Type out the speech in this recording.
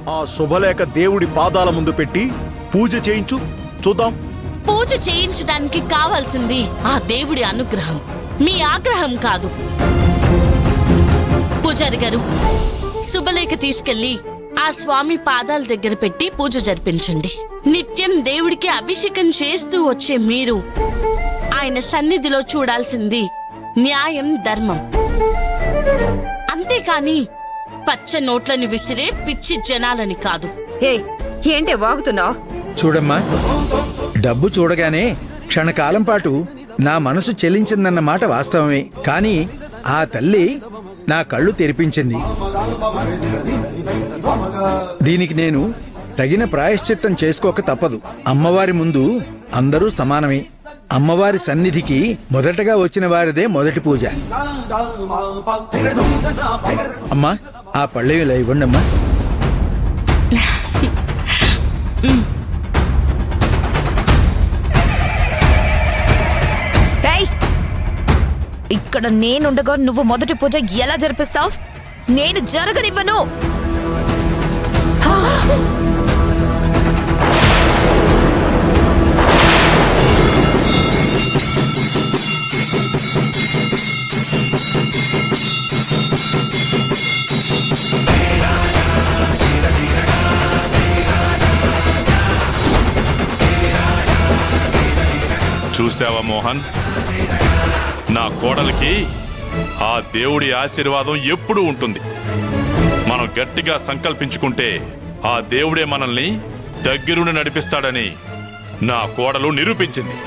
ఆ శుభలేఖ దేవుడి పాదాల ముందు పెట్టి పూజ చేయించు, చూద్దాం. పూజ చేయించడానికి కావాల్సింది ఆ దేవుడి అనుగ్రహం, మీ ఆగ్రహం కాదు. పూజారి గారు, శుభలేఖ తీసుకెళ్లి ఆ స్వామి పాదాల దగ్గర పెట్టి పూజ జరిపించండి. నిత్యం దేవుడికి అభిషేకం చేస్తూ వచ్చే మీరు ఆయన సన్నిధిలో చూడాల్సింది న్యాయం, ధర్మం. అంతేకాని పచ్చ నోట్లని విసిరే పిచ్చి జనాలని కాదు. ఏంటే వాగుతున్నావు? చూడమ్మా, డబ్బు చూడగానే క్షణకాలం పాటు నా మనసు చెల్లించిందన్న మాట వాస్తవమే. కానీ ఆ తల్లి నా కళ్ళు తెరిపించింది. దీనికి నేను తగిన ప్రాయశ్చిత్తం చేసుకోక తప్పదు. అమ్మవారి ముందు అందరూ సమానమే. అమ్మవారి సన్నిధికి మొదటగా వచ్చిన వారిదే మొదటి పూజ. అమ్మా, ఆ పళ్ళెవి ఇలా ఇవ్వండి అమ్మా. ఇక్కడ నేనుండగా నువ్వు మొదటి పూజ ఎలా జరిపిస్తావు? నేను జరగనివ్వను. చూసావా మోహన్, నా కోడలికి ఆ దేవుడి ఆశీర్వాదం ఎప్పుడూ ఉంటుంది. మనం గట్టిగా సంకల్పించుకుంటే ఆ దేవుడే మనల్ని దగ్గరుండి నడిపిస్తాడని నా కోడలు నిరూపించింది.